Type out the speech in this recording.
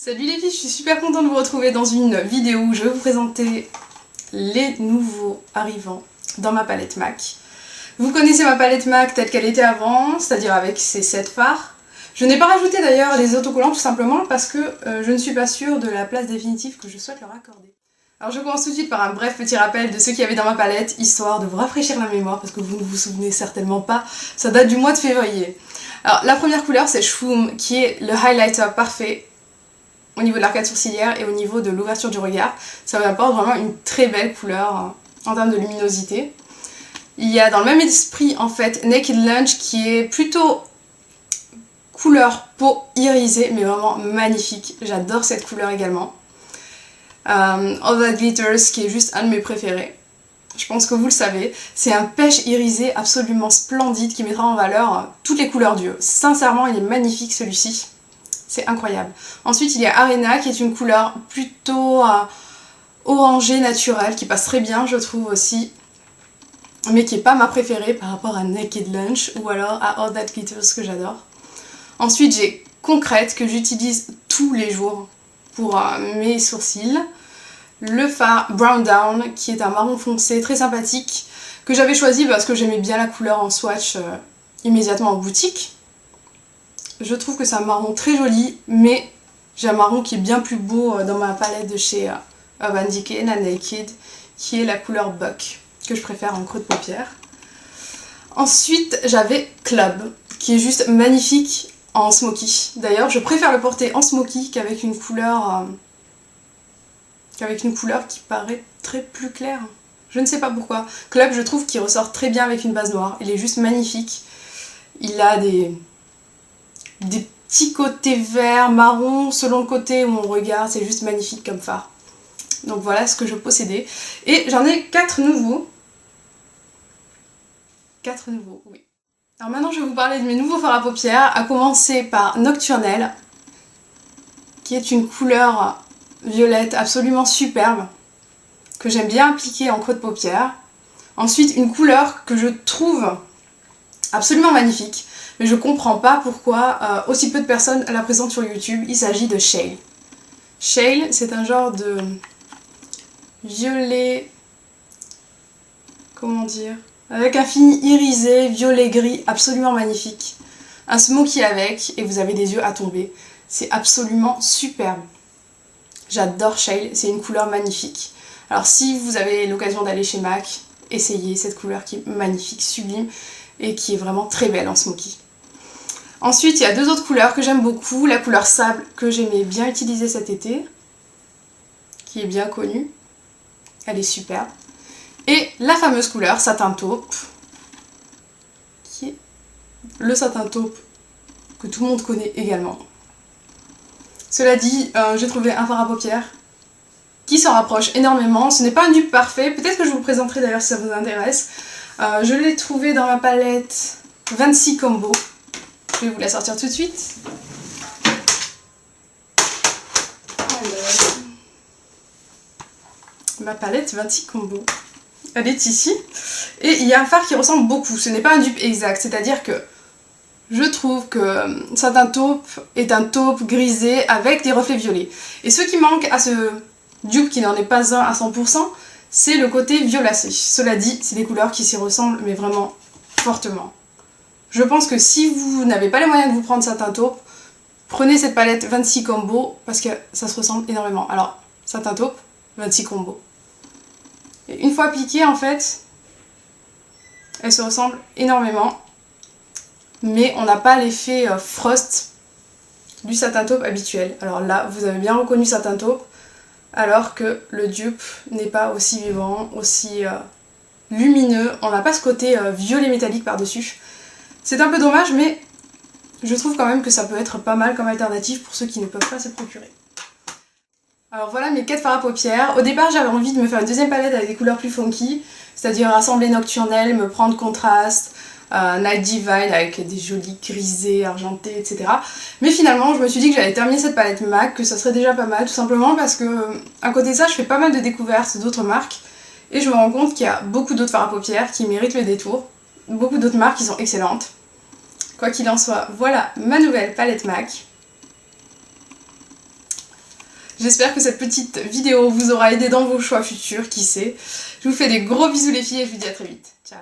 Salut les filles, je suis super contente de vous retrouver dans une vidéo où je vais vous présenter les nouveaux arrivants dans ma palette MAC. Vous connaissez ma palette MAC telle qu'elle était avant, c'est-à-dire avec ses 7 fards. Je n'ai pas rajouté d'ailleurs les autocollants tout simplement parce que je ne suis pas sûre de la place définitive que je souhaite leur accorder. Alors je commence tout de suite par un bref petit rappel de ce qu'il y avait dans ma palette, histoire de vous rafraîchir la mémoire parce que vous ne vous souvenez certainement pas, ça date du mois de février. Alors la première couleur c'est Shroom qui est le highlighter parfait au niveau de l'arcade sourcilière et au niveau de l'ouverture du regard. Ça m'apporte vraiment une très belle couleur en termes de luminosité. Il y a dans le même esprit en fait Naked Lunch qui est plutôt couleur peau irisée mais vraiment magnifique. J'adore cette couleur également. All That Glitters qui est juste un de mes préférés. Je pense que vous le savez. C'est un pêche irisé absolument splendide qui mettra en valeur toutes les couleurs du jeu. Sincèrement il est magnifique celui-ci. C'est incroyable. Ensuite, il y a Arena qui est une couleur plutôt orangée naturelle qui passe très bien, je trouve aussi, mais qui n'est pas ma préférée par rapport à Naked Lunch ou alors à All That Glitters que j'adore. Ensuite, j'ai Concrète que j'utilise tous les jours pour mes sourcils. Le fard Brown Down qui est un marron foncé très sympathique que j'avais choisi parce que j'aimais bien la couleur en swatch immédiatement en boutique. Je trouve que c'est un marron très joli, mais j'ai un marron qui est bien plus beau dans ma palette de chez Urban Decay, la Naked, qui est la couleur Buck, que je préfère en creux de paupière. Ensuite, j'avais Club, qui est juste magnifique en smoky. D'ailleurs, je préfère le porter en smoky qu'avec une couleur qui paraît très plus claire. Je ne sais pas pourquoi. Club, je trouve qu'il ressort très bien avec une base noire. Il est juste magnifique. Il a des petits côtés verts, marron, selon le côté où on regarde, c'est juste magnifique comme fard. Donc voilà ce que je possédais. Et j'en ai 4 nouveaux. 4 nouveaux, oui. Alors maintenant je vais vous parler de mes nouveaux fards à paupières, à commencer par Nocturnelle, qui est une couleur violette absolument superbe, que j'aime bien appliquer en creux de paupières. Ensuite une couleur que je trouve absolument magnifique, mais je comprends pas pourquoi aussi peu de personnes la présentent sur YouTube. Il s'agit de Shale. Shale, c'est un genre de violet, comment dire, avec un fini irisé, violet-gris, absolument magnifique. Un smoky avec, et vous avez des yeux à tomber. C'est absolument superbe. J'adore Shale, c'est une couleur magnifique. Alors si vous avez l'occasion d'aller chez MAC, essayez cette couleur qui est magnifique, sublime, et qui est vraiment très belle en smoky. Ensuite, il y a 2 autres couleurs que j'aime beaucoup. La couleur sable que j'aimais bien utiliser cet été, qui est bien connue. Elle est superbe. Et la fameuse couleur satin taupe, qui est le satin taupe que tout le monde connaît également. Cela dit, j'ai trouvé un fard à paupières qui s'en rapproche énormément. Ce n'est pas un dupe parfait, peut-être que je vous le présenterai d'ailleurs si ça vous intéresse. Je l'ai trouvé dans ma palette 26 Combo. Je vais vous la sortir tout de suite. Alors, ma palette 26 Combo. Elle est ici. Et il y a un fard qui ressemble beaucoup. Ce n'est pas un dupe exact. C'est-à-dire que je trouve que Satin Taupe est un taupe grisé avec des reflets violets. Et ce qui manque à ce dupe qui n'en est pas un à 100%, c'est le côté violacé. Cela dit, c'est des couleurs qui s'y ressemblent, mais vraiment fortement. Je pense que si vous n'avez pas les moyens de vous prendre Satin Taupe, prenez cette palette 26 Combo parce que ça se ressemble énormément. Alors, Satin Taupe, 26 Combo. Et une fois appliquée, en fait, elle se ressemble énormément. Mais on n'a pas l'effet frost du Satin Taupe habituel. Alors là, vous avez bien reconnu Satin Taupe, alors que le dupe n'est pas aussi vivant, aussi lumineux. On n'a pas ce côté violet métallique par-dessus. C'est un peu dommage, mais je trouve quand même que ça peut être pas mal comme alternative pour ceux qui ne peuvent pas se procurer. Alors voilà mes 4 fards à paupières. Au départ, j'avais envie de me faire une deuxième palette avec des couleurs plus funky, c'est-à-dire rassembler Nocturnelle, me prendre Contraste, Night Divine avec des jolis grisés, argentés, etc. Mais finalement, je me suis dit que j'allais terminer cette palette MAC, que ça serait déjà pas mal, tout simplement parce que, à côté de ça, je fais pas mal de découvertes d'autres marques, et je me rends compte qu'il y a beaucoup d'autres fards à paupières qui méritent le détour, beaucoup d'autres marques qui sont excellentes. Quoi qu'il en soit, voilà ma nouvelle palette MAC. J'espère que cette petite vidéo vous aura aidé dans vos choix futurs, qui sait. Je vous fais des gros bisous les filles et je vous dis à très vite. Ciao.